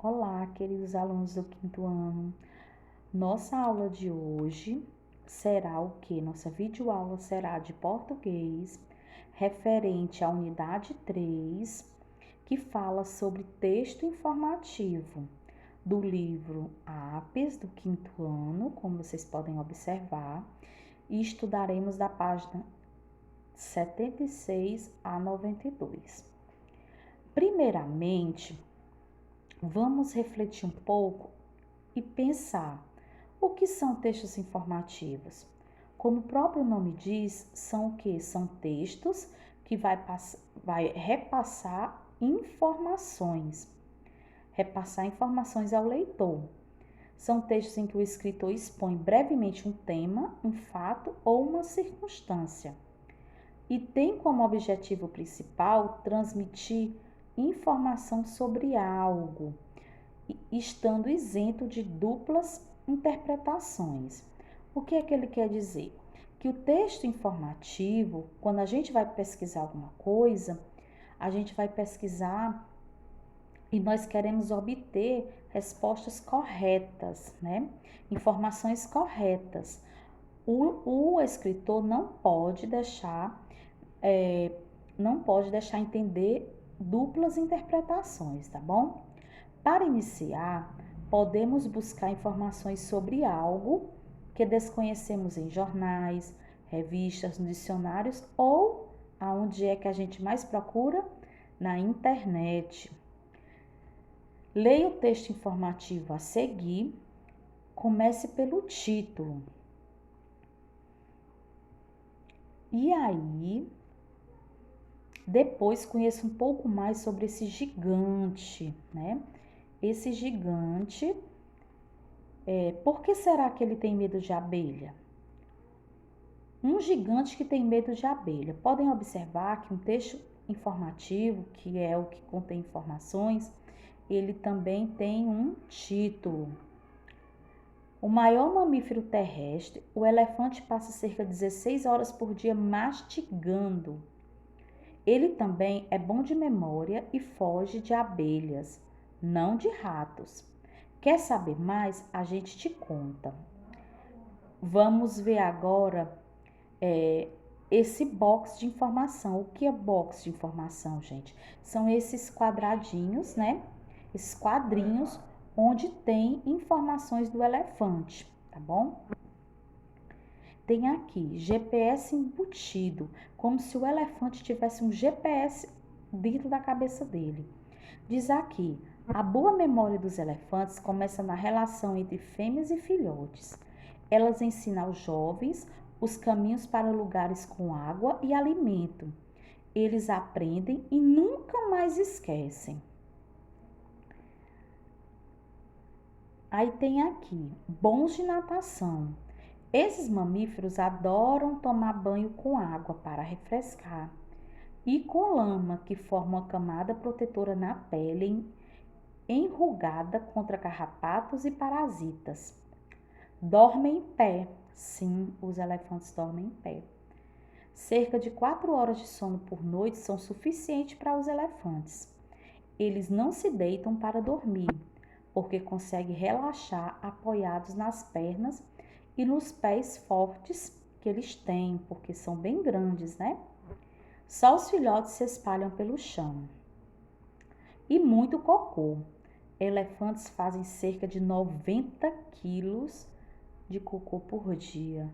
Olá, queridos alunos do quinto ano. Nossa aula de hoje será o quê? Nossa videoaula será de português, referente à unidade 3, que fala sobre texto informativo do livro APES do quinto ano, como vocês podem observar, e estudaremos da página 76 a 92. Primeiramente, vamos refletir um pouco e pensar o que são textos informativos. Como o próprio nome diz, são o que? São textos que vai repassar informações ao leitor. São textos em que o escritor expõe brevemente um tema, um fato ou uma circunstância e tem como objetivo principal transmitir informação sobre algo, estando isento de duplas interpretações. O que é que ele quer dizer? Que o texto informativo, quando a gente vai pesquisar alguma coisa, a gente vai pesquisar e nós queremos obter respostas corretas, né? Informações corretas. O escritor não pode deixar entender duplas interpretações, tá bom? Para iniciar, podemos buscar informações sobre algo que desconhecemos em jornais, revistas, dicionários ou aonde é que a gente mais procura? Na internet. Leia o texto informativo a seguir. Comece pelo título. E aí, depois conheça um pouco mais sobre esse gigante, né? Esse gigante, por que será que ele tem medo de abelha? Um gigante que tem medo de abelha. Podem observar que um texto informativo, que é o que contém informações, ele também tem um título. O maior mamífero terrestre, o elefante passa cerca de 16 horas por dia mastigando. Ele também é bom de memória e foge de abelhas, não de ratos. Quer saber mais? A gente te conta. Vamos ver agora esse box de informação. O que é box de informação, gente? São esses quadradinhos, né? Esses quadrinhos onde tem informações do elefante, tá bom? Tem aqui GPS embutido, como se o elefante tivesse um GPS dentro da cabeça dele. Diz aqui, a boa memória dos elefantes começa na relação entre fêmeas e filhotes. Elas ensinam aos jovens os caminhos para lugares com água e alimento. Eles aprendem e nunca mais esquecem. Aí tem aqui, bons de natação. Esses mamíferos adoram tomar banho com água para refrescar e com lama, que forma uma camada protetora na pele enrugada contra carrapatos e parasitas. Dormem em pé. Sim, os elefantes dormem em pé. Cerca de 4 horas de sono por noite são suficientes para os elefantes. Eles não se deitam para dormir, porque conseguem relaxar apoiados nas pernas e nos pés fortes que eles têm, porque são bem grandes, né? Só os filhotes se espalham pelo chão. E muito cocô. Elefantes fazem cerca de 90 quilos de cocô por dia.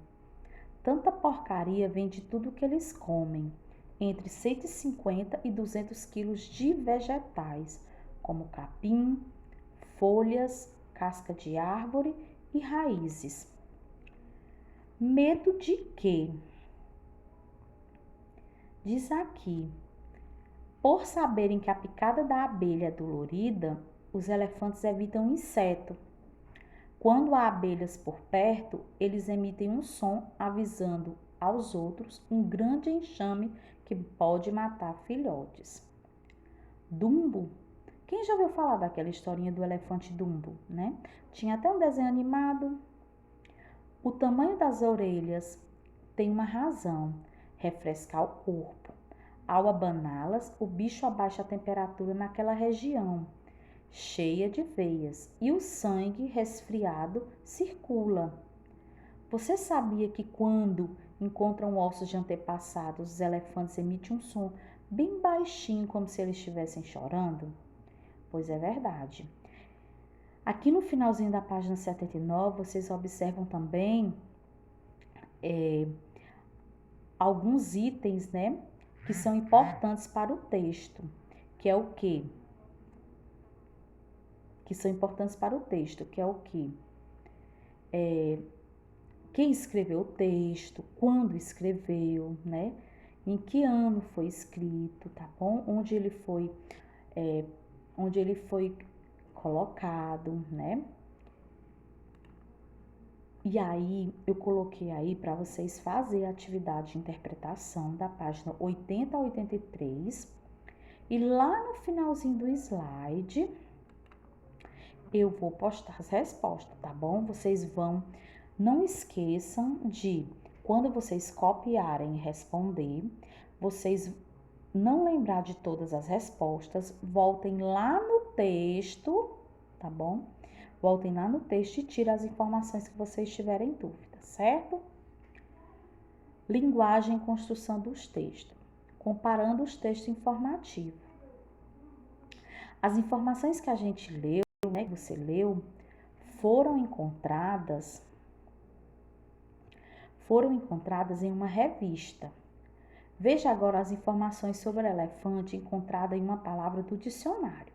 Tanta porcaria vem de tudo que eles comem, entre 150 e 200 quilos de vegetais, como capim, folhas, casca de árvore e raízes. Medo de quê? Diz aqui, por saberem que a picada da abelha é dolorida, os elefantes evitam o inseto. Quando há abelhas por perto, eles emitem um som avisando aos outros um grande enxame que pode matar filhotes. Dumbo. Quem já ouviu falar daquela historinha do elefante Dumbo, né? Tinha até um desenho animado. O tamanho das orelhas tem uma razão: refrescar o corpo. Ao abaná-las, o bicho abaixa a temperatura naquela região. cheia de veias, e o sangue resfriado circula. Você sabia que quando encontram ossos de antepassados, os elefantes emitem um som bem baixinho, como se eles estivessem chorando? Pois é verdade. Aqui no finalzinho da página 79, vocês observam também alguns itens, né, que são importantes para o texto, que é o quê? Que são importantes para o texto, que é o quê? Quem escreveu o texto, quando escreveu, né? Em que ano foi escrito, tá bom? Onde ele foi colocado, né? E aí, eu coloquei aí para vocês fazerem a atividade de interpretação da página 80 a 83. E lá no finalzinho do slide, eu vou postar as respostas, tá bom? Não esqueçam de, quando vocês copiarem e responder, vocês não lembrar de todas as respostas, voltem lá no texto, tá bom? Voltem lá no texto e tirem as informações que vocês tiverem dúvida, certo? Linguagem e construção dos textos. Comparando os textos informativos. As informações que a gente leu, né, que você leu, foram encontradas em uma revista. Veja agora as informações sobre o elefante encontradas em uma palavra do dicionário.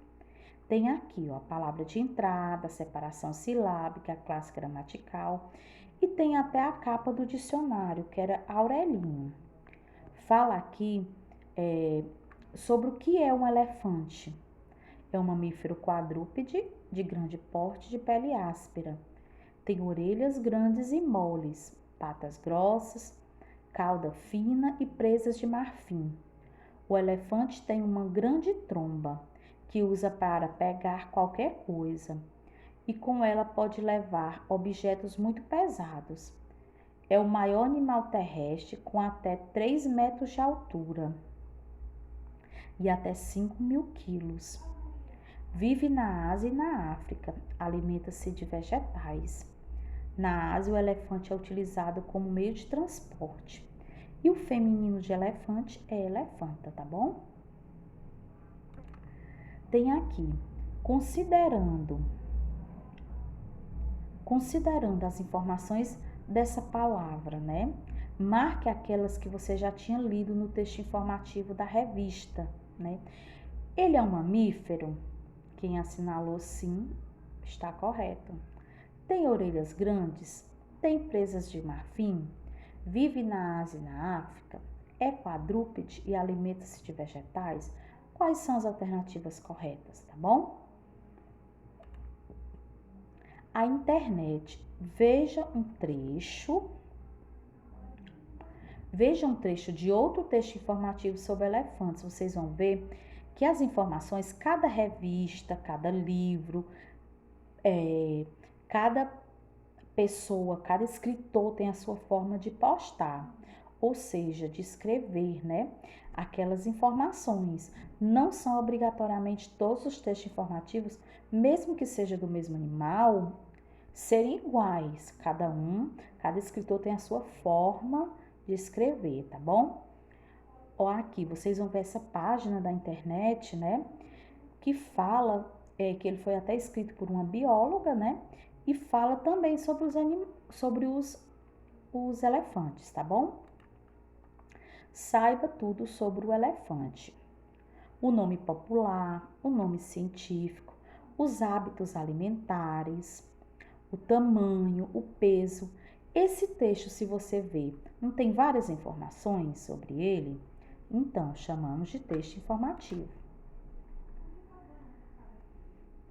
Tem aqui, ó, a palavra de entrada, a separação silábica, a classe gramatical, e tem até a capa do dicionário, que era Aurelinho. Fala aqui sobre o que é um elefante. É um mamífero quadrúpede de grande porte, de pele áspera. Tem orelhas grandes e moles, patas grossas, cauda fina e presas de marfim. O elefante tem uma grande tromba, que usa para pegar qualquer coisa, e com ela pode levar objetos muito pesados. É o maior animal terrestre com até 3 metros de altura e até 5.000 quilos. Vive na Ásia e na África, alimenta-se de vegetais. Na Ásia, o elefante é utilizado como meio de transporte. E o feminino de elefante é elefanta, tá bom? Tem aqui, considerando as informações dessa palavra, né? Marque aquelas que você já tinha lido no texto informativo da revista, né? Ele é um mamífero? Quem assinalou sim, está correto. Tem orelhas grandes? Tem presas de marfim? Vive na Ásia e na África? É quadrúpede e alimenta-se de vegetais? Quais são as alternativas corretas, tá bom? A internet. Veja um trecho de outro texto informativo sobre elefantes. Vocês vão ver que as informações, cada revista, cada livro, cada pessoa, cada escritor tem a sua forma de postar, ou seja, de escrever, né? Aquelas informações. Não são obrigatoriamente todos os textos informativos, mesmo que seja do mesmo animal, serem iguais. Cada escritor tem a sua forma de escrever, tá bom? Ó, aqui vocês vão ver essa página da internet, né? Que fala que ele foi até escrito por uma bióloga, né? E fala também sobre os elefantes, tá bom? Saiba tudo sobre o elefante. O nome popular, o nome científico, os hábitos alimentares, o tamanho, o peso. Esse texto, se você ver, não tem várias informações sobre ele? Então, chamamos de texto informativo.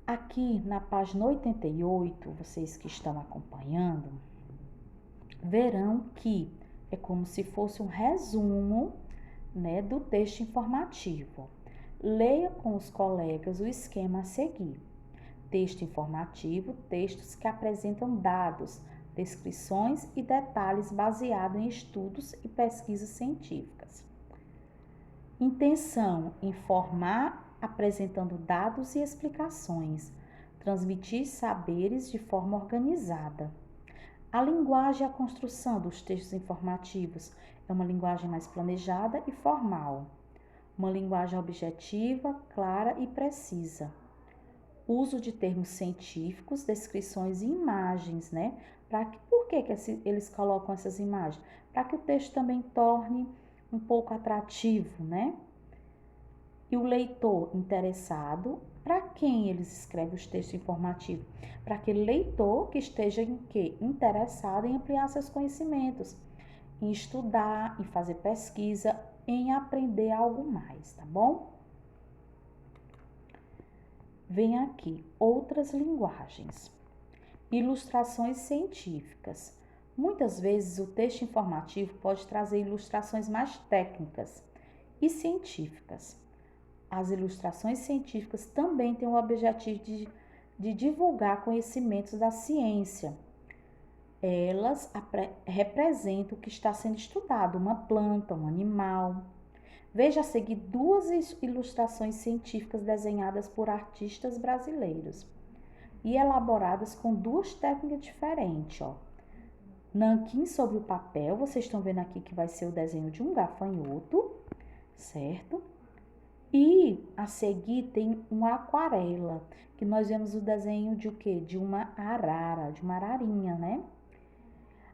Aqui na página 88, vocês que estão acompanhando, verão que é como se fosse um resumo, né, do texto informativo. Leia com os colegas o esquema a seguir. Texto informativo, textos que apresentam dados, descrições e detalhes baseados em estudos e pesquisas científicas. Intenção: informar apresentando dados e explicações, transmitir saberes de forma organizada. A linguagem e a construção dos textos informativos é uma linguagem mais planejada e formal, uma linguagem objetiva, clara e precisa. Uso de termos científicos, descrições e imagens, né? Por que eles colocam essas imagens? Para que o texto também torne um pouco atrativo, né? E o leitor interessado, para quem eles escrevem os textos informativos? Para aquele leitor que esteja interessado em ampliar seus conhecimentos, em estudar, em fazer pesquisa, em aprender algo mais, tá bom? Vem aqui outras linguagens. Ilustrações científicas. Muitas vezes o texto informativo pode trazer ilustrações mais técnicas e científicas. As ilustrações científicas também têm o objetivo de divulgar conhecimentos da ciência. Elas representam o que está sendo estudado, uma planta, um animal. Veja a seguir duas ilustrações científicas desenhadas por artistas brasileiros e elaboradas com duas técnicas diferentes, ó. Nanquim sobre o papel, vocês estão vendo aqui que vai ser o desenho de um gafanhoto, certo? E a seguir tem uma aquarela, que nós vemos o desenho de o quê? De uma arara, de uma ararinha, né?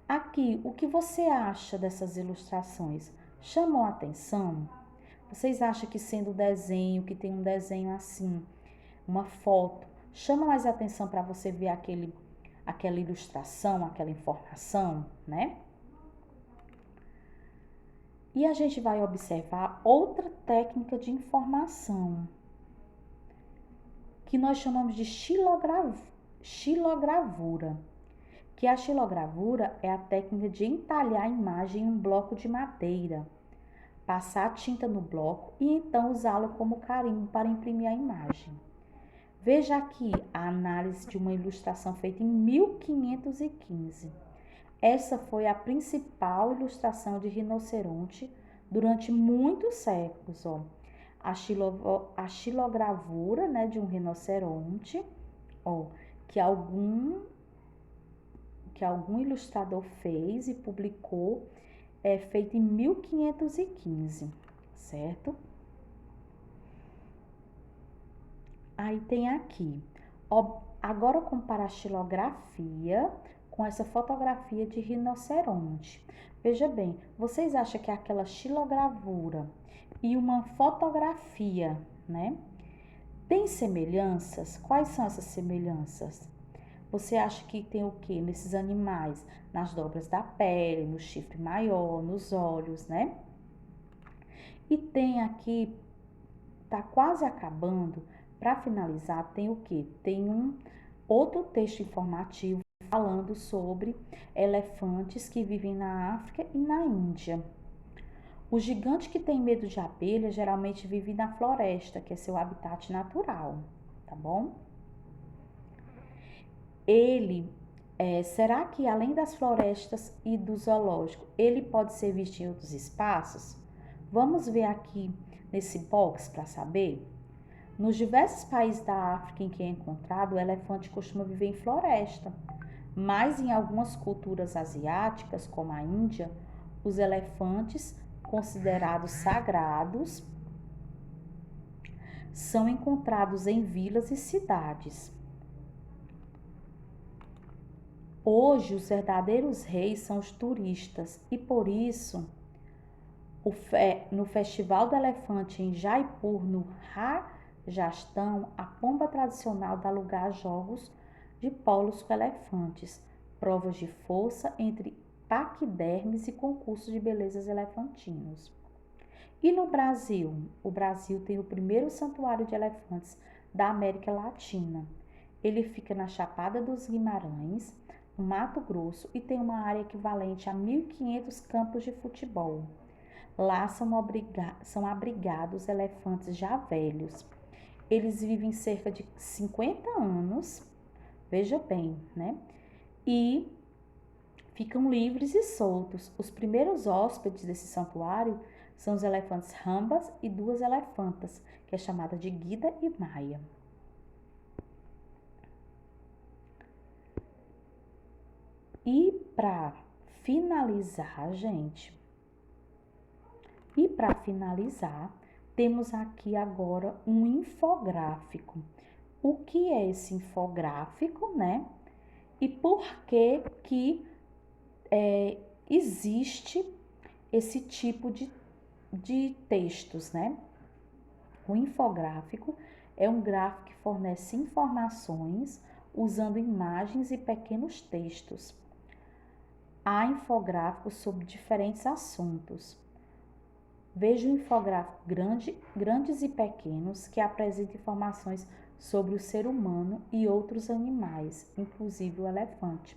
Aqui, o que você acha dessas ilustrações? Chamou a atenção? Vocês acham que sendo desenho, que tem um desenho assim, uma foto, chama mais atenção para você ver aquela ilustração, aquela informação, né? E a gente vai observar outra técnica de informação, que nós chamamos de xilogravura. Que a xilogravura é a técnica de entalhar a imagem em um bloco de madeira, passar a tinta no bloco e então usá-lo como carimbo para imprimir a imagem. Veja aqui a análise de uma ilustração feita em 1515. Essa foi a principal ilustração de rinoceronte durante muitos séculos. Ó. A xilogravura, né, de um rinoceronte, ó, que algum ilustrador fez e publicou, é feita em 1515, certo? Aí tem aqui, ó, agora compara a xilografia com essa fotografia de rinoceronte. Veja bem, vocês acham que aquela xilogravura e uma fotografia, né, tem semelhanças? Quais são essas semelhanças? Você acha que tem o que nesses animais? Nas dobras da pele, no chifre maior, nos olhos, né? E tem aqui, tá quase acabando, para finalizar, tem o que? Tem um outro texto informativo falando sobre elefantes que vivem na África e na Índia. O gigante que tem medo de abelha geralmente vive na floresta, que é seu habitat natural, tá bom? Será que além das florestas e do zoológico, ele pode ser visto em outros espaços? Vamos ver aqui nesse box para saber. Nos diversos países da África em que é encontrado, o elefante costuma viver em floresta, mas em algumas culturas asiáticas, como a Índia, os elefantes, considerados sagrados, são encontrados em vilas e cidades. Hoje, os verdadeiros reis são os turistas e, por isso, no Festival do Elefante em Jaipur, no Rajastão, a pomba tradicional dá lugar a jogos de polos com elefantes, provas de força entre paquidermes e concursos de belezas elefantinos. E no Brasil? O Brasil tem o primeiro santuário de elefantes da América Latina. Ele fica na Chapada dos Guimarães, no Mato Grosso, e tem uma área equivalente a 1.500 campos de futebol. Lá são abrigados elefantes já velhos. Eles vivem cerca de 50 anos, veja bem, né? E ficam livres e soltos. Os primeiros hóspedes desse santuário São os elefantes Rambas e duas elefantas, que é chamada de Guida e Maia. E para finalizar, gente, temos aqui agora um infográfico. O que é esse infográfico, né? E por que existe esse tipo de textos, né? O infográfico é um gráfico que fornece informações usando imagens e pequenos textos. Há infográficos sobre diferentes assuntos. Veja um infográfico grandes e pequenos que apresenta informações sobre o ser humano e outros animais, inclusive o elefante.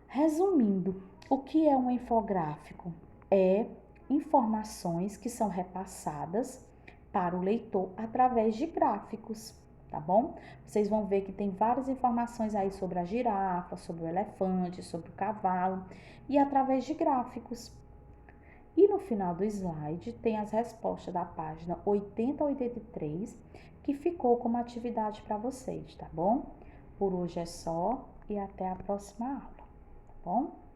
Resumindo, o que é um infográfico? É informações que são repassadas para o leitor através de gráficos, tá bom? Vocês vão ver que tem várias informações aí sobre a girafa, sobre o elefante, sobre o cavalo e através de gráficos. E no final do slide tem as respostas da página 80 a 83, que ficou como atividade para vocês, tá bom? Por hoje é só e até a próxima aula, tá bom?